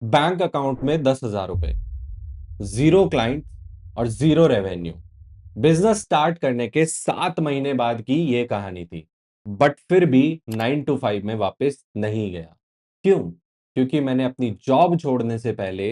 Bank account में 10,000 रुपए, zero client और जीरो रेवेन्यू। बिजनेस स्टार्ट करने के 7 महीने बाद की ये कहानी थी। बट फिर भी 9 to 5 में वापस नहीं गया। क्यों? क्योंकि मैंने अपनी जॉब छोड़ने से पहले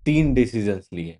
3 डिसीजंस लिए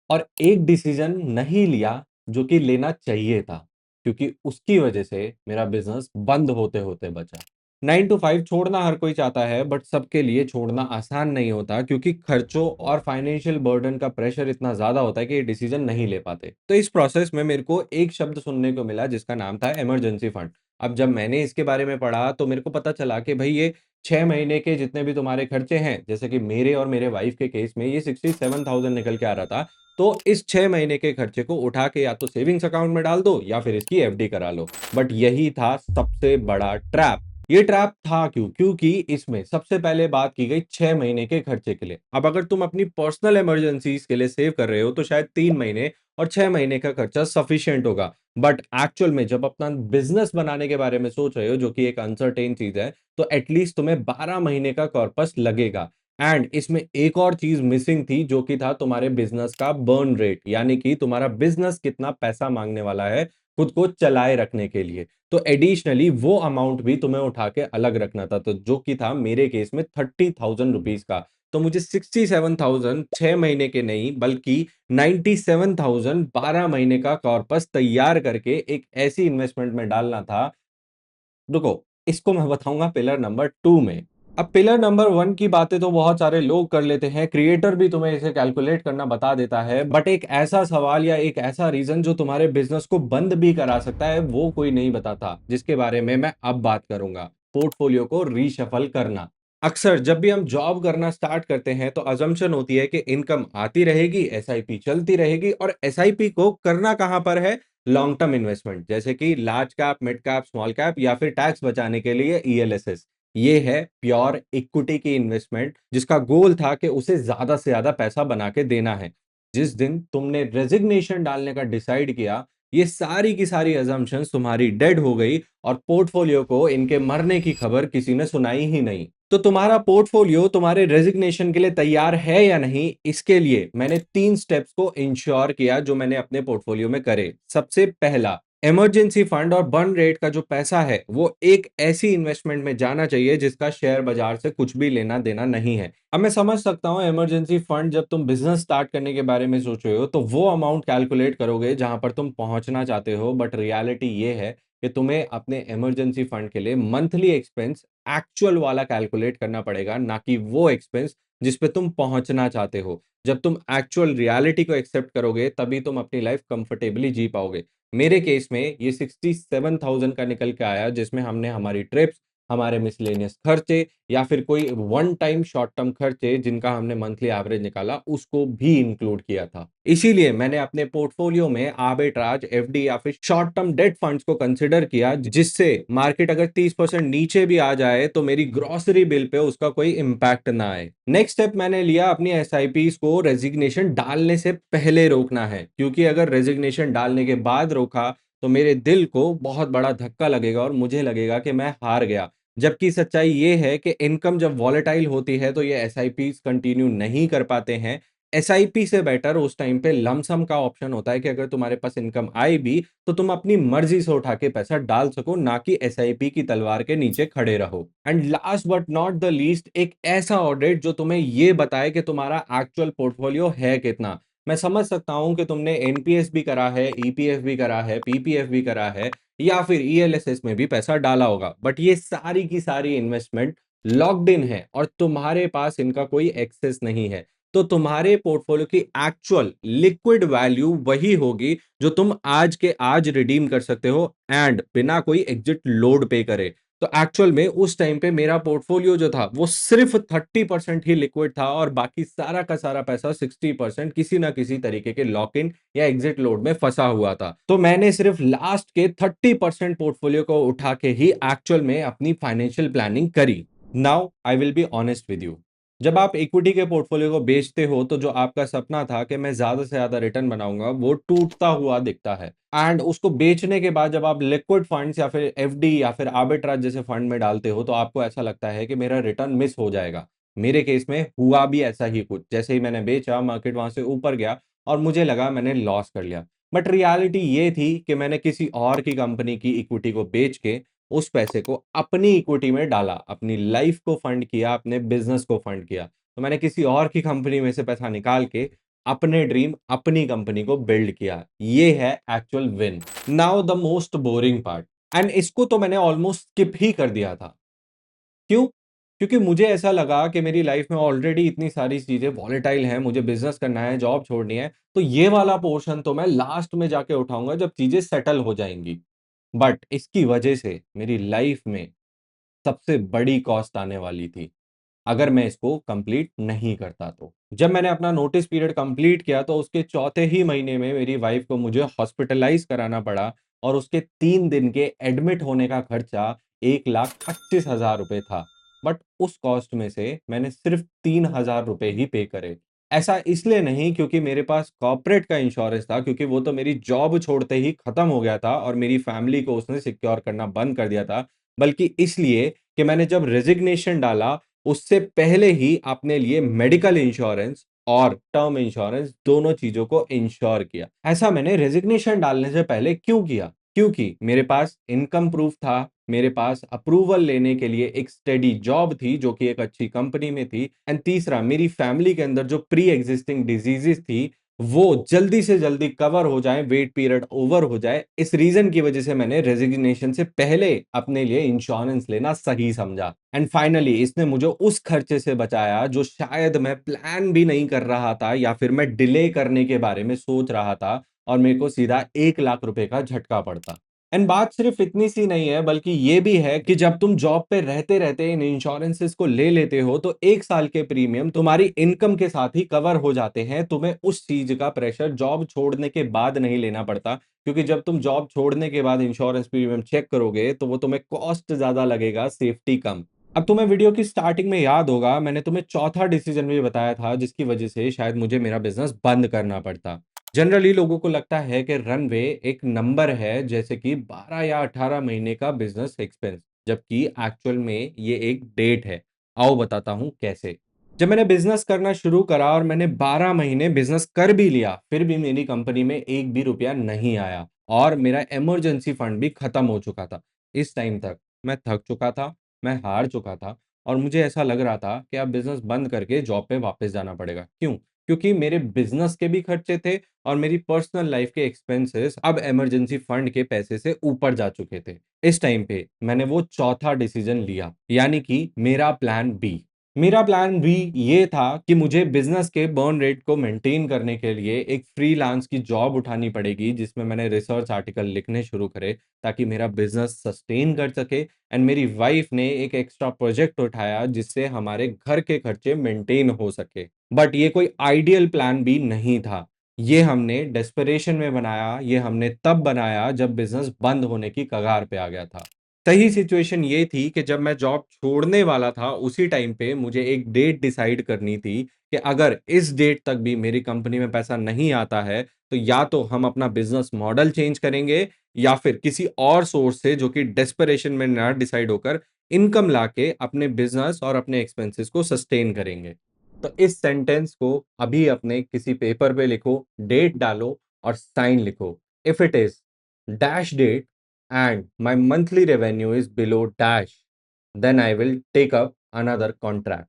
और एक डिसीजन नहीं लिया जो कि लेना चाहिए था, क्योंकि उसकी वजह से मेरा बिजनेस बंद होते होते बचा। 9 to 5 छोड़ना हर कोई चाहता है, बट सबके लिए छोड़ना आसान नहीं होता, क्योंकि खर्चों और फाइनेंशियल बर्डन का प्रेशर इतना ज्यादा होता है कि ये डिसीजन नहीं ले पाते। तो इस प्रोसेस में मेरे को एक शब्द सुनने को मिला जिसका नाम था इमरजेंसी फंड। अब जब मैंने इसके बारे में पढ़ा तो मेरे को पता चला कि भाई ये 6 महीने के जितने भी तुम्हारे खर्चे हैं, जैसे कि मेरे और मेरे वाइफ के केस में ये 67,000 निकल के आ रहा था। तो इस 6 महीने के खर्चे को उठा के या तो सेविंग्स अकाउंट में डाल दो या फिर इसकी एफडी करा लो। बट यही था सबसे बड़ा ट्रैप। ये ट्रैप था क्यों? क्योंकि इसमें सबसे पहले बात की गई 6 महीने के खर्चे के लिए। अब अगर तुम अपनी पर्सनल इमरजेंसीज के लिए सेव कर रहे हो तो शायद 3 महीने और 6 महीने का खर्चा सफिशियंट होगा। बट एक्चुअल में जब अपना बिजनेस बनाने के बारे में सोच रहे हो, जो कि एक अनसर्टेन चीज है, तो एटलीस्ट तुम्हें 12 महीने का कॉर्पस लगेगा। एंड इसमें एक और चीज मिसिंग थी, जो कि था तुम्हारे बिजनेस का बर्न रेट, यानी कि तुम्हारा बिजनेस कितना पैसा मांगने वाला है खुद को चलाए रखने के लिए। तो एडिशनली वो अमाउंट भी तुम्हें उठा के अलग रखना था, तो जो कि था मेरे केस में 30,000 रुपीज का। तो मुझे 67,000 6 महीने के नहीं बल्कि 97,000 12 महीने का कॉर्पस तैयार करके एक ऐसी इन्वेस्टमेंट में डालना था। रुको, इसको मैं बताऊंगा पिलर नंबर 2 में। अब पिलर नंबर 1 की बातें तो बहुत सारे लोग कर लेते हैं, क्रिएटर भी तुम्हें इसे कैलकुलेट करना बता देता है, बट एक ऐसा सवाल या एक ऐसा रीजन जो तुम्हारे बिजनेस को बंद भी करा सकता है वो कोई नहीं बताता, जिसके बारे में मैं अब बात करूंगा। पोर्टफोलियो को रीशफल करना। अक्सर जब भी हम जॉब करना स्टार्ट करते हैं तो अजम्पशन होती है कि इनकम आती रहेगी, एसआईपी चलती रहेगी, और एसआईपी को करना कहां पर है? लॉन्ग टर्म इन्वेस्टमेंट, जैसे कि large cap, mid cap, small cap, या फिर टैक्स बचाने के लिए ईएलएसएस। ये है प्योर इक्विटी की इन्वेस्टमेंट, जिसका गोल था कि उसे ज्यादा से ज्यादा पैसा बना के देना है। जिस दिन तुमने रेजिग्नेशन डालने का डिसाइड किया, ये सारी की सारी अजम्पशंस तुम्हारी डेड हो गई और पोर्टफोलियो को इनके मरने की खबर किसी ने सुनाई ही नहीं। तो तुम्हारा पोर्टफोलियो तुम्हारे रेजिग्नेशन के लिए तैयार है या नहीं, इसके लिए मैंने 3 स्टेप्स को इंश्योर किया जो मैंने अपने पोर्टफोलियो में करे। सबसे पहला, इमरजेंसी फंड और बर्न रेट का जो पैसा है वो एक ऐसी इन्वेस्टमेंट में जाना चाहिए जिसका शेयर बाजार से कुछ भी लेना देना नहीं है। अब मैं समझ सकता हूँ इमरजेंसी फंड, जब तुम बिजनेस स्टार्ट करने के बारे में सोच रहे हो तो वो अमाउंट कैलकुलेट करोगे जहां पर तुम पहुंचना चाहते हो, बट रियलिटी ये है कि तुम्हें अपने इमरजेंसी फंड के लिए मंथली एक्सपेंस एक्चुअल वाला कैलकुलेट करना पड़ेगा, ना कि वो एक्सपेंस जिस पे तुम पहुंचना चाहते हो। जब तुम एक्चुअल रियलिटी को एक्सेप्ट करोगे तभी तुम अपनी लाइफ कंफर्टेबली जी पाओगे। मेरे केस में ये 67,000 का निकल के आया, जिसमें हमने हमारी ट्रिप्स, हमारे मिसलेनियस खर्चे, या फिर कोई वन टाइम शॉर्ट टर्म खर्चे जिनका हमने मंथली एवरेज निकाला उसको भी इंक्लूड किया था। इसीलिए मैंने अपने पोर्टफोलियो में आर्बिट्राज, एफडी या फिर शॉर्ट टर्म डेट फंड्स को कंसिडर किया, जिससे मार्केट अगर 30% नीचे भी आ जाए तो मेरी ग्रोसरी बिल पे उसका कोई इंपैक्ट ना आए। नेक्स्ट स्टेप मैंने लिया, अपनी एसआईपीस को रेजिग्नेशन डालने से पहले रोकना है, क्योंकि अगर रेजिग्नेशन डालने के बाद रोका तो मेरे दिल को बहुत बड़ा धक्का लगेगा और मुझे लगेगा कि मैं हार गया। जबकि सच्चाई ये है कि इनकम जब वॉलेटाइल होती है तो ये एसआईपी कंटिन्यू नहीं कर पाते हैं। एसआईपी से बेटर उस टाइम पे लमसम का ऑप्शन होता है कि अगर तुम्हारे पास इनकम आए भी तो तुम अपनी मर्जी से उठा के पैसा डाल सको, ना कि एसआईपी की तलवार के नीचे खड़े रहो। And last but not the least, एक ऐसा ऑडिट जो तुम्हें ये बताए कि तुम्हारा एक्चुअल पोर्टफोलियो है कितना। मैं समझ सकता हूं कि तुमने एनपीएस भी करा है, ईपीएफ भी करा है, पीपीएफ भी करा है, या फिर ईएलएसएस में भी पैसा डाला होगा, बट ये सारी की सारी इन्वेस्टमेंट लॉक्ड इन है और तुम्हारे पास इनका कोई एक्सेस नहीं है। तो तुम्हारे पोर्टफोलियो की एक्चुअल लिक्विड वैल्यू वही होगी जो तुम आज के आज रिडीम कर सकते हो, एंड बिना कोई एग्जिट लोड पे करे। तो एक्चुअल में उस टाइम पे मेरा पोर्टफोलियो जो था वो सिर्फ 30% ही लिक्विड था और बाकी सारा का सारा पैसा 60% किसी ना किसी तरीके के लॉक इन या एग्जिट लोड में फंसा हुआ था। तो मैंने सिर्फ लास्ट के 30% पोर्टफोलियो को उठा के ही एक्चुअल में अपनी फाइनेंशियल प्लानिंग करी। Now I will be honest with you. जब आप इक्विटी के पोर्टफोलियो को बेचते हो तो जो आपका सपना था कि मैं ज्यादा से ज्यादा रिटर्न बनाऊंगा, वो टूटता हुआ दिखता है। एंड उसको बेचने के बाद जब आप लिक्विड फंड्स या फिर एफडी या फिर आर्बिट्राज जैसे फंड में डालते हो तो आपको ऐसा लगता है कि मेरा रिटर्न मिस हो जाएगा। मेरे केस में हुआ भी ऐसा ही कुछ। जैसे ही मैंने बेचा, मार्केट वहाँ से ऊपर गया और मुझे लगा मैंने लॉस कर लिया। बट रियलिटी ये थी कि मैंने किसी और की कंपनी की इक्विटी को बेच के उस पैसे को अपनी इक्विटी में डाला, अपनी लाइफ को फंड किया, अपने बिज़नेस को फंड किया। तो मैंने किसी और की कंपनी में से पैसा निकाल के अपने ड्रीम, अपनी कंपनी को बिल्ड किया। ये है actual win. Now the most boring part, and इसको तो मैंने ऑलमोस्ट स्किप ही कर दिया था। क्यों? क्योंकि मुझे ऐसा लगा कि मेरी लाइफ में ऑलरेडी इतनी सारी चीज़ें वॉलेटाइल हैं, मुझे बिज़नेस करना है, जॉब छोड़नी है, तो ये वाला पोर्शन तो मैं लास्ट में जाके उठाऊँगा जब चीज़ें सेटल हो जाएँगी। बट इसकी वजह से मेरी लाइफ में सबसे बड़ी कॉस्ट आने वाली थी, अगर मैं इसको कंप्लीट नहीं करता तो। जब मैंने अपना नोटिस पीरियड कंप्लीट किया तो उसके चौथे ही महीने में मेरी वाइफ को मुझे हॉस्पिटलाइज़ कराना पड़ा और उसके 3 दिन के एडमिट होने का खर्चा 1,25,000 रुपए था। बट उस कॉस्ट में से मैंने सिर्फ़ 3,000 रुपए ही पे करे। ऐसा इसलिए नहीं क्योंकि मेरे पास कॉर्पोरेट का इंश्योरेंस था, क्योंकि वो तो मेरी जॉब छोड़ते ही खत्म हो गया था और मेरी फैमिली को उसने सिक्योर करना बंद कर दिया था। बल्कि इसलिए कि मैंने जब रेज़िग्नेशन डाला उससे पहले ही अपने लिए मेडिकल इंश्योरेंस और टर्म इंश्योरेंस दोनों चीजों को इंश्योर किया। ऐसा मैंने रेजिग्नेशन डालने से पहले क्यों किया? क्योंकि मेरे पास इनकम प्रूफ था, मेरे पास अप्रूवल लेने के लिए एक स्टेडी जॉब थी जो कि एक अच्छी कंपनी में थी, एंड तीसरा मेरी फैमिली के अंदर जो प्री एग्जिस्टिंग डिजीजेस थी वो जल्दी से जल्दी कवर हो जाए, वेट पीरियड ओवर हो जाए। इस रीजन की वजह से मैंने रेजिग्नेशन से पहले अपने लिए इंश्योरेंस लेना सही समझा। एंड फाइनली इसने मुझे उस खर्चे से बचाया जो शायद मैं प्लान भी नहीं कर रहा था या फिर मैं डिले करने के बारे में सोच रहा था और मेरे को सीधा 1 लाख रुपए का झटका पड़ता। एंड बात सिर्फ इतनी सी नहीं है, बल्कि ये भी है कि जब तुम जॉब पे रहते रहते इन इंश्योरेंसेस को ले लेते हो तो 1 साल के प्रीमियम तुम्हारी इनकम के साथ ही कवर हो जाते हैं। तुम्हें उस चीज का प्रेशर जॉब छोड़ने के बाद नहीं लेना पड़ता, क्योंकि जब तुम जॉब छोड़ने के बाद इंश्योरेंस प्रीमियम चेक करोगे तो वो तुम्हें कॉस्ट ज्यादा लगेगा, सेफ्टी कम। अब तुम्हें वीडियो की स्टार्टिंग में याद होगा मैंने तुम्हें चौथा डिसीजन भी बताया था जिसकी वजह से शायद मुझे मेरा बिजनेस बंद करना पड़ता। जनरली लोगों को लगता है कि रनवे एक नंबर है, जैसे कि 12 या 18 महीने का बिजनेस एक्सपेंस, जबकि एक्चुअल में ये एक डेट है। आओ बताता हूँ कैसे। जब मैंने बिजनेस करना शुरू करा और मैंने 12 महीने बिजनेस कर भी लिया, फिर भी मेरी कंपनी में एक भी रुपया नहीं आया और मेरा इमरजेंसी फंड भी खत्म हो चुका था। इस टाइम तक मैं थक चुका था, मैं हार चुका था और मुझे ऐसा लग रहा था कि अब बिजनेस बंद करके जॉब पे वापस जाना पड़ेगा। क्यों? क्योंकि मेरे बिजनेस के भी खर्चे थे और मेरी पर्सनल लाइफ के एक्सपेंसेस अब इमरजेंसी फंड के पैसे से ऊपर जा चुके थे। इस टाइम पे मैंने वो चौथा डिसीजन लिया, यानी कि मेरा प्लान बी। मेरा प्लान बी ये था कि मुझे बिजनेस के बर्न रेट को मेंटेन करने के लिए एक फ्रीलांस की जॉब उठानी पड़ेगी जिसमें मैंने रिसर्च आर्टिकल लिखने शुरू करे ताकि मेरा बिजनेस सस्टेन कर सके। एंड मेरी वाइफ ने एक एक्स्ट्रा प्रोजेक्ट उठाया जिससे हमारे घर के खर्चे मेंटेन हो सके। बट ये कोई आइडियल प्लान भी नहीं था। ये हमने डेस्परेशन में बनाया, ये हमने तब बनाया जब बिजनेस बंद होने की कगार पे आ गया था। सही सिचुएशन ये थी कि जब मैं जॉब छोड़ने वाला था उसी टाइम पे मुझे एक डेट डिसाइड करनी थी कि अगर इस डेट तक भी मेरी कंपनी में पैसा नहीं आता है तो या तो हम अपना बिजनेस मॉडल चेंज करेंगे या फिर किसी और सोर्स से जो कि डेस्परेशन में ना डिसाइड होकर इनकम लाके अपने बिजनेस और अपने एक्सपेंसेस को सस्टेन करेंगे। तो इस सेंटेंस को अभी अपने किसी पेपर पे लिखो, डेट डालो और साइन लिखो। If it is dash date and my monthly revenue is below dash, then I will take up another contract।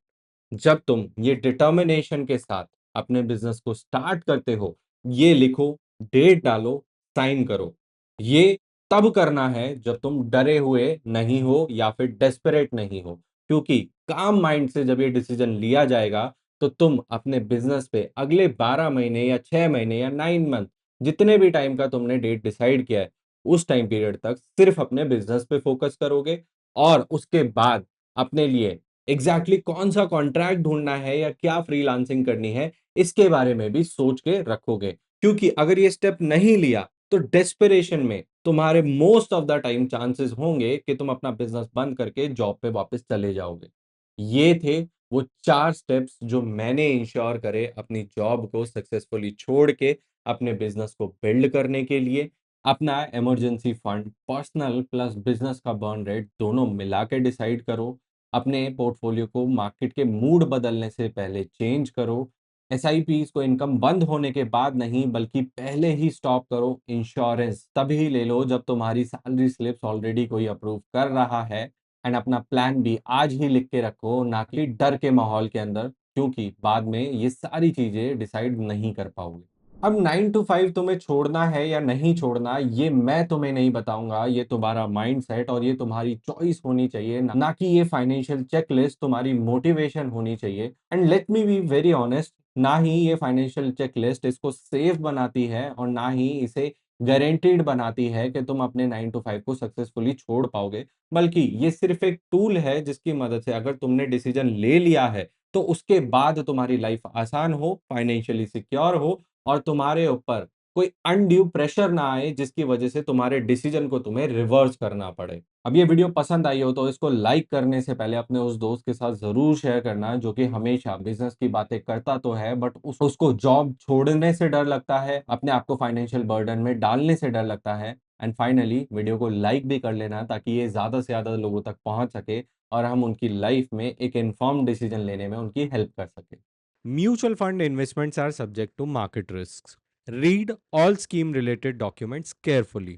जब तुम ये डिटर्मिनेशन के साथ अपने बिजनेस को स्टार्ट करते हो, ये लिखो, डेट डालो, साइन करो। ये तब करना है जब तुम डरे हुए नहीं हो या फिर डेस्परेट नहीं हो, क्योंकि काम माइंड से जब ये डिसीजन लिया जाएगा तो तुम अपने बिजनेस पे अगले 12 महीने या 6 महीने या 9 मंथ, जितने भी टाइम का तुमने डेट डिसाइड किया है, उस टाइम पीरियड तक सिर्फ अपने बिजनेस पे फोकस करोगे और उसके बाद अपने लिए एग्जैक्टली कौन सा कॉन्ट्रैक्ट ढूंढना है या क्या फ्रीलांसिंग करनी है इसके बारे में भी सोच के रखोगे। क्योंकि अगर ये स्टेप नहीं लिया तो डेस्परेशन में तुम्हारे most of the time chances होंगे कि तुम अपना बिजनेस बंद करके जॉब पे वापस चले जाओगे। ये थे वो 4 स्टेप्स जो मैंने इंश्योर करे अपनी जॉब को सक्सेसफुली छोड़ के अपने बिजनेस को बिल्ड करने के लिए। अपना emergency fund personal plus business का बर्न रेट दोनों मिला के डिसाइड करो। अपने पोर्टफोलियो को मार्केट के मूड बदलने से पहले चेंज करो। एसआईपीज को इनकम बंद होने के बाद नहीं, बल्कि पहले ही स्टॉप करो। इंश्योरेंस तभी ले लो जब तुम्हारी सैलरी स्लिप्स ऑलरेडी कोई अप्रूव कर रहा है। एंड अपना प्लान भी आज ही लिख के रखो, ना कि डर के माहौल के अंदर, क्योंकि बाद में ये सारी चीजें डिसाइड नहीं कर पाओगे। अब 9 to 5 तुम्हें छोड़ना है या नहीं छोड़ना, ये मैं तुम्हें नहीं बताऊंगा। ये तुम्हारा माइंडसेट और ये तुम्हारी चॉइस होनी चाहिए, ना कि ये फाइनेंशियल चेकलिस्ट तुम्हारी मोटिवेशन होनी चाहिए। And let me be very honest, ना ही ये फाइनेंशियल चेकलिस्ट इसको सेफ बनाती है और ना ही इसे गारंटीड बनाती है कि तुम अपने 9 to 5 को सक्सेसफुली छोड़ पाओगे। बल्कि ये सिर्फ एक टूल है जिसकी मदद से अगर तुमने डिसीजन ले लिया है तो उसके बाद तुम्हारी लाइफ आसान हो, फाइनेंशियली सिक्योर हो और तुम्हारे ऊपर कोई अनड्यू प्रेशर ना आए जिसकी वजह से तुम्हारे डिसीजन को तुम्हें रिवर्स करना पड़े। अब ये वीडियो पसंद आई हो तो इसको लाइक करने से पहले अपने उस दोस्त के साथ जरूर शेयर करना जो कि हमेशा बिजनेस की बातें करता तो है, बट उसको जॉब छोड़ने से डर लगता है, अपने आप को फाइनेंशियल बर्डन में डालने से डर लगता है। एंड फाइनली वीडियो को लाइक भी कर लेना ताकि ये ज्यादा से ज्यादा लोगों तक पहुंच सके और हम उनकी लाइफ में एक इन्फॉर्म्ड डिसीजन लेने में उनकी हेल्प कर सके। Mutual fund investments are subject to market risks. Read all scheme related documents carefully.